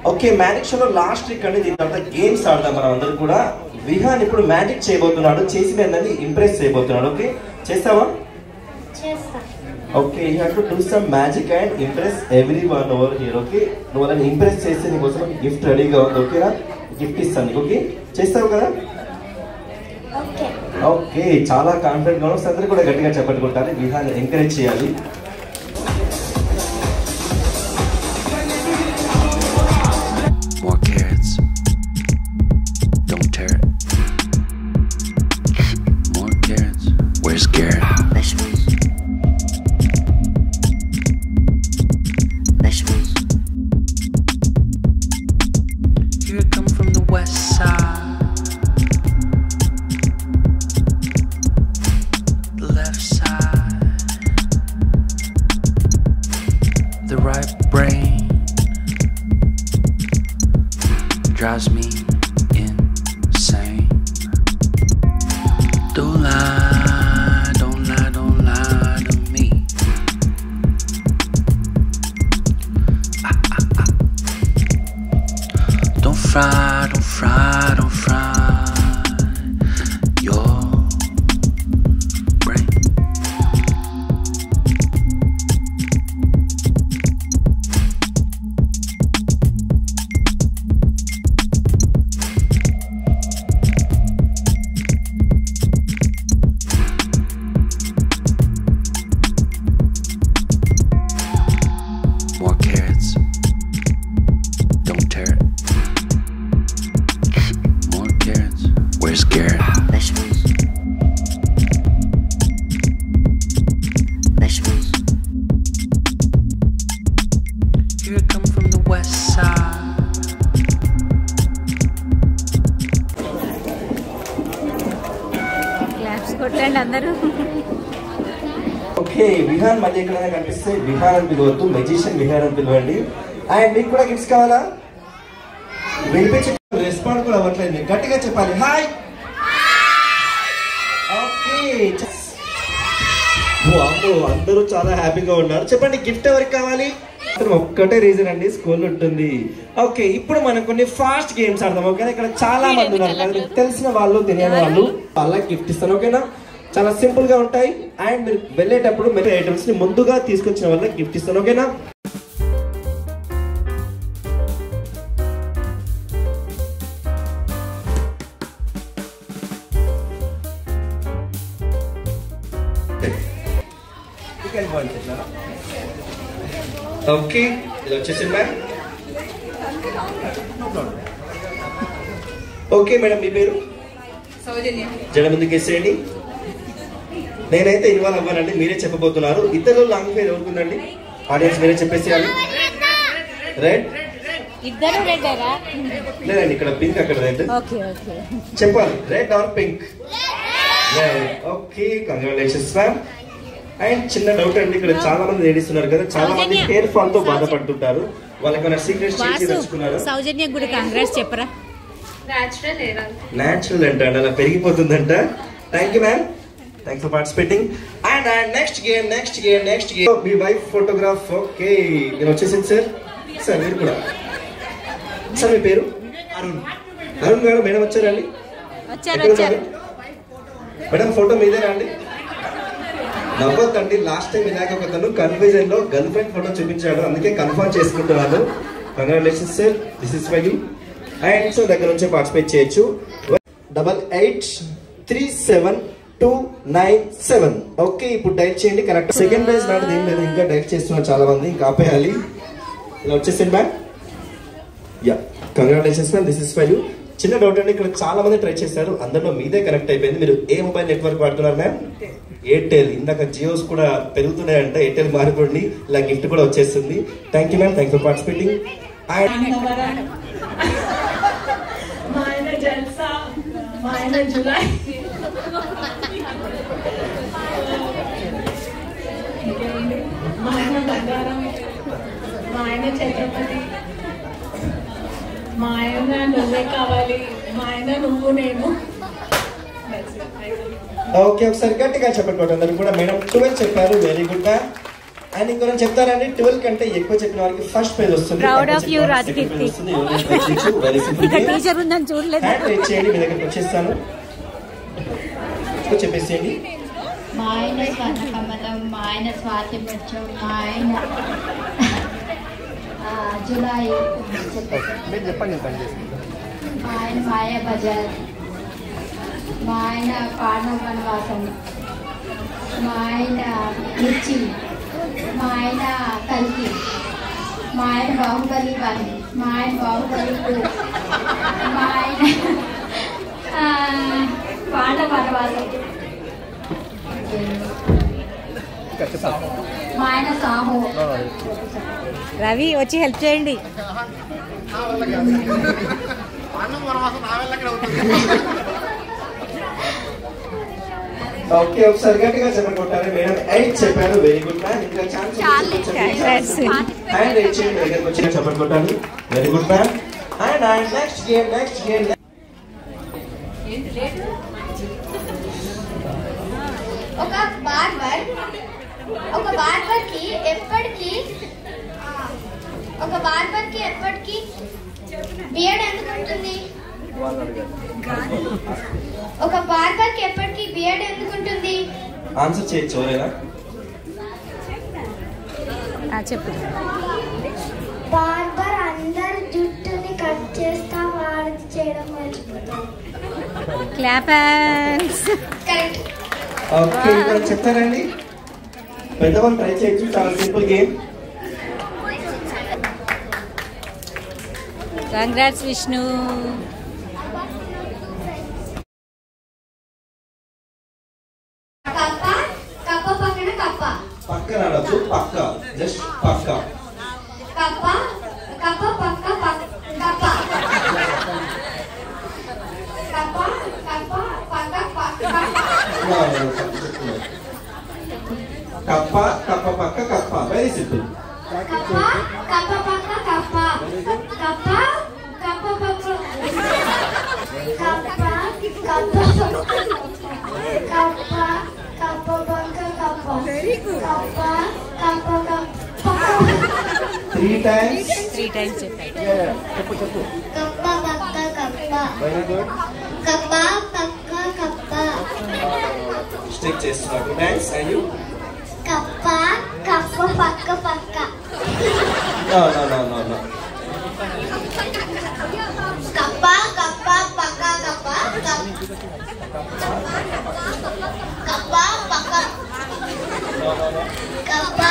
Okay, magic షోలో last trick అండి. దీని తర్వాత గేమ్స్ ఆడదాం మనం అందరం కూడా. విహాన్ ఇప్పుడు మ్యాజిక్ చేయబోతున్నాడు, చేసి అందరినీ ఇంప్రెస్ చేయబోతున్నాడు. ఓకే, చేస్తావా? Okay, you have to do some magic and impress everyone over here. Okay, నువ్వు వాళ్ళని ఇంప్రెస్ చేస్తే నీకోసం గిఫ్ట్ రెడీగా ఉంది. ఓకేనా? గిఫ్ట్ ఇస్తాను నీకు. ఓకే, చేస్తావు కదా? ఓకే, చాలా కాన్ఫిడెంట్ గా ఉన్నావు. అందరూ కూడా గట్టిగా చెప్పట్టుకుంటారు. విహాన్ ఎంకరేజ్ చేయాలి. More carrots. Don't tear it. More carrots. Where's Garrett? Vegetables. Vegetables. Here I come from the west side. The left side. The right brain drives me insane. Don't lie, don't lie, don't lie to me. Don't fry, don't fry, don't fry your brain. More carrots. Don't tear it. More carrots. Where's Garrett? Vegetables. Vegetables. Here I come from the west side. Claps కొట్టండి అందరూ. Okay, Vihaan మళ్ళీ ఎక్కడైనా కనిపిస్తే విహాన్ అని పిలవద్దు, magician Vihaan అని పిలవండి. And మీకు కూడా గిఫ్ట్స్ కావాలా? వినిపించే రెస్పాండ్ కూడా అవ్వట్లేదు, మీకు గట్టిగా చెప్పాలి. హాయ్. ఓకే, అందరూ చాలా హ్యాపీగా ఉన్నారు. చెప్పండి, గిఫ్ట్ ఎవరికి కావాలి? ఒక్కటే రీజన్ అండి, స్కూల్ ఉంటుంది. ఓకే, ఇప్పుడు మనం కొన్ని ఫాస్ట్ గేమ్స్ ఆడదాం. ఓకేనా? ఇక్కడ చాలా మంది ఉన్నారు, తెలిసిన వాళ్ళు తెలియని వాళ్ళు, వాళ్ళకి గిఫ్ట్ ఇస్తాను. ఓకేనా? చాలా సింపుల్ గా ఉంటాయి. అండ్ మీరు వెళ్ళేటప్పుడు మీరు ఐటమ్స్ ని ముందుగా తీసుకొచ్చిన వాళ్ళకి గిఫ్ట్ ఇస్తాను. ఓకేనా? ఓకే, ఇది వచ్చేసింది మ్యామ్. ఓకే మేడం, మీ పేరు? జడ ముందుకు వేసేయండి. నేనైతే ఇన్వాల్వ్ అవ్వాలండి, మీరే చెప్పబోతున్నారు. ఇద్దరు లాంగ్ పేరు ఎవరుకుందండి? ఆడియన్స్ మీరే చెప్పేసేయాలి. రెడ్ ఇద్దరు రెడ్డరా? లేదండి, ఇక్కడ పింక్, అక్కడ రెడ్. చెప్పాలి, red or pink? Okay, congratulations ma'am. And చిన్న డౌట్ అండి, ఇక్కడ చాలా మంది లేడీస్ ఉన్నారు కదా, చాలా మంది హెయిర్ ఫాల్ తో బాధపడుతుంటారు. వాళ్ళకి సీక్రెట్స్ చేసి తెచ్చుకున్నారు. సౌజన్య కూడా కాంగ్రెస్ చెప్పరా? న్యాచురల్ అంట, అలా పెరిగిపోతుందంట. Thank you ma'am, thanks for participating. And next game మీ వైఫ్ ఫోటోగ్రాఫ్. ఓకే, నేను వచ్చేసింది సార్. సార్ మీరు కూడా. సార్ మీ పేరు? అరుణ్ గారు. మేడం వచ్చారండి? మేడం ఫోటో మీదేనా అండి? నవ్వద్దండి, లాస్ట్ టైం ఇలాగ ఒకతను కన్ఫ్యూజన్ లో గర్ల్ ఫ్రెండ్ ఫోటో చూపించాడు, అందుకే కన్ఫర్మ్ చేసుకుంటున్నాను. Congratulations sir, this is for you. And so దగ్గర నుంచి పార్టిసిపేట్ చేయొచ్చు. 88372997. ఓకే, ఇప్పుడు డైల్ చేయండి. కరెక్ట్ సెకండ్ ప్రైజ్ లాంటిది ఏం లేదు, ఇంకా డైల్ చేస్తున్నారు చాలా మంది, ఇంకా ఆపేయాలి. ఇలా వచ్చేసింది ma'am. Yeah, congratulations ma'am, this is for you. చిన్న డౌట్ అండి, ఇక్కడ చాలా మంది ట్రై చేశారు, అందరిలో మీదే కనెక్ట్ అయిపోయింది. మీరు ఏ మొబైల్ నెట్వర్క్ వాడుతున్నారు మ్యామ్? ఎయిర్టెల్. ఇందాక జియోస్ కూడా పెరుగుతున్నాయంట, ఎయిర్టెల్ మారిపోండి, ఇలా గిఫ్ట్ కూడా వచ్చేస్తుంది. Thank you ma'am, thank for participating. Chhatrapati, మా ఆయన నువ్వే కావాలి, మా ఆయన నువ్వు నేను. ఓకే, ఒకసారి గట్టిగా చెప్పండి అందరూ కూడా. మేడం 12 చెప్పారు, వెరీ గుడ్ మ్యామ్. అండ్ ఇంకో చెప్తానండి 12 కంటే ఎక్కువ చెప్పిన వారికి ఫస్ట్ ప్రైజ్ వస్తుంది. Proud of you, రాజకీర్తి. ఇక టీచర్ ఉందని చూడలేదు. హ్యాండ్ రైజ్ చేయండి, మీ దగ్గరికి వచ్చేస్తాను. చెప్పేసేయండి. మా ఆయన స్వర్ణకమలం, మా ఆయన స్వాతి ముత్యం, మా ఆయన జులై, మా ఆయన మాయా బజార్, మా ఆయన పాండవ వనవాసం, మా ఆయన మిర్చి, మా ఆయన కల్కి, మా ఆయన బాహుబలి 1, మా ఆయన బాహుబలి 2, మా ఆయన పాండవ వనవాసం, మా ఆయన సాహు. రవి వచ్చి హెల్ప్ చేయండి. ఓకే, ఒకసారి గట్టిగా చెప్పకుంటారు మేడం. 8 చెప్పారు, వెరీ గుడ్ మ్యాన్. ఇంకా ఛాన్స్ హ్యాండ్ రైజ్ చేయండి, దగ్గరకు వచ్చి చెప్పకుంటారు, very good man. And next game ఒక బార్బర్ కి ఎప్పటికీ బియర్డ్ ఎందుకు ఉంటుంది? ఒక బార్బర్ కి ఎప్పటికీ బియర్డ్ ఎందుకు ఉంటుంది? ఆన్సర్ చేయొచ్చు ఎవరైనా? చెప్పు. బార్బర్ అందరి జుట్టుని కట్ చేస్తా వాడి చేయడం మర్చిపోతాం. Clap hands. కరెక్ట్. ఓకే, ఇక్కడ చెప్తారండి. పెద్దవాళ్ళు ట్రై చేయొచ్చు, చాలా సింపుల్ గేమ్. కంగ్రాట్స్ విష్ణు. కప్ప పక్కన కప్ప. పక్కన అనొచ్చు, పక్క, జస్ట్ పక్క. కప్ప పక్క కప్ప. కప్ప పక్క కప్ప, వెరీ సింపుల్. కప్ప పక్క కప్ప. Three times చెప్పారు. కప్ప పక్క కప్ప. Very good. కప్ప పక్క కప్ప. స్టిక్ చేస్తున్నారు. థాంక్స్. And you? కప్ప పక్క పక్క. నో. కప్ప పక్క కప్ప. కప్ప పక్క. కప్ప పక్క పక్క. కప్ప.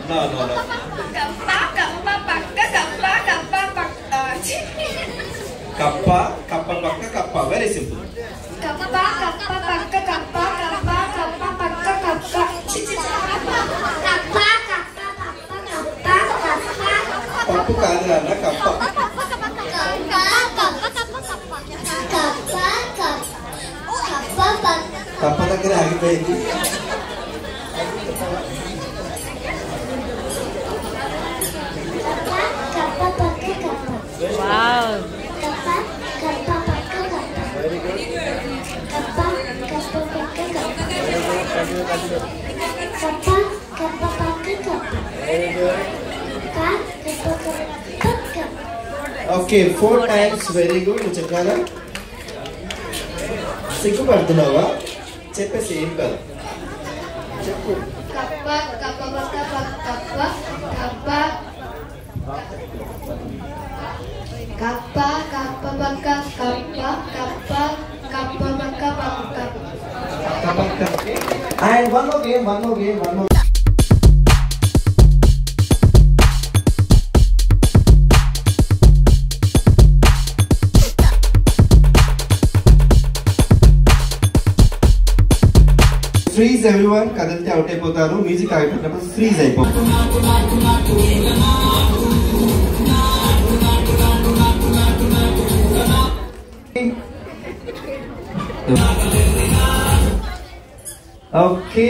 నో. కప్ప పక్క కప్ప, వెరీ సింపుల్. కప్ప పక్క కప్ప. పప్పు కాదు నాన్న, కప్ప. కప్ప దగ్గర ఆగిపోయింది. Wow. Very good. Okay, 4 times, very good. నువ్వు చెప్పారా? సిగ్గుపడుతున్నావా? చెప్పేసి ఏం కాదు, చెప్పు. కప్ప పక్క కప్ప. కప్ప పక్క కప్ప. And one more game. Freeze everyone. కదిలితే అవుట్ అయిపోతారు. మ్యూజిక్ ఆగిపోయినప్పుడు ఫ్రీజ్ అయిపోతుంది. ఓకే.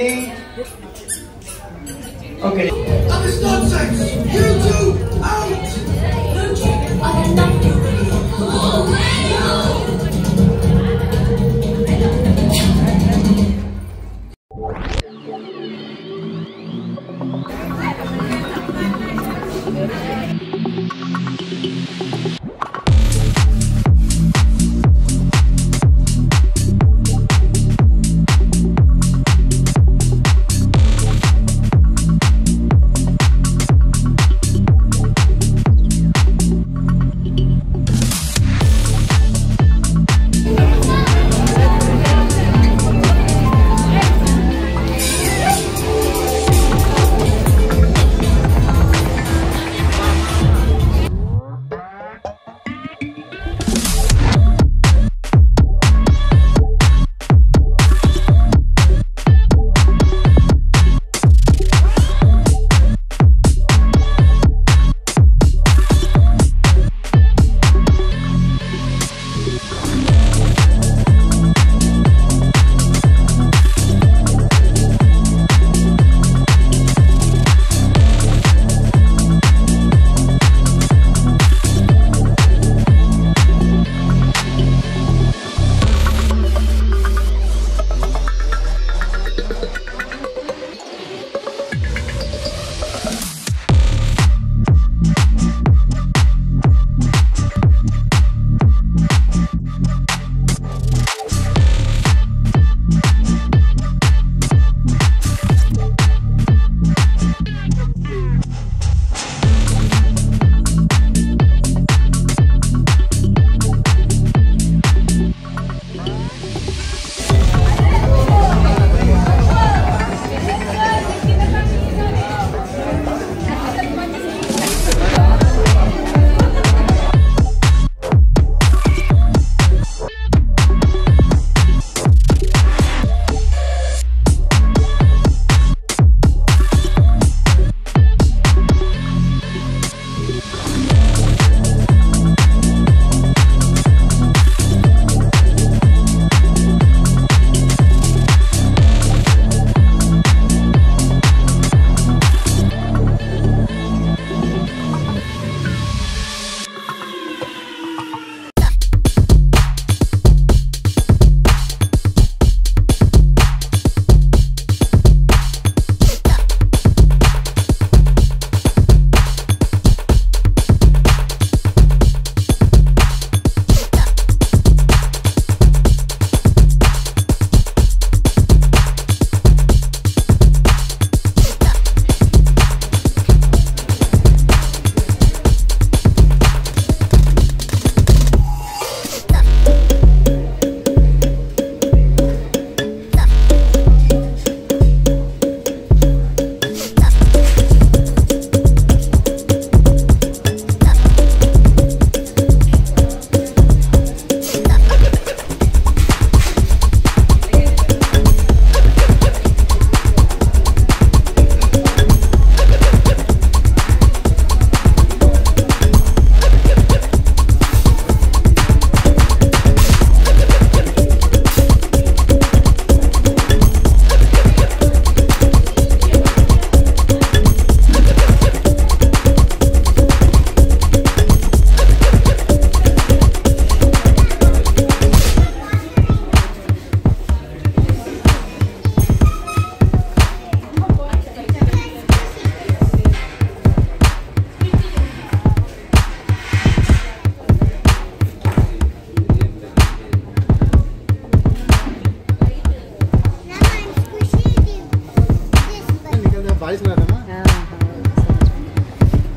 बारिश में रहता ना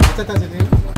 अच्छा था चलिए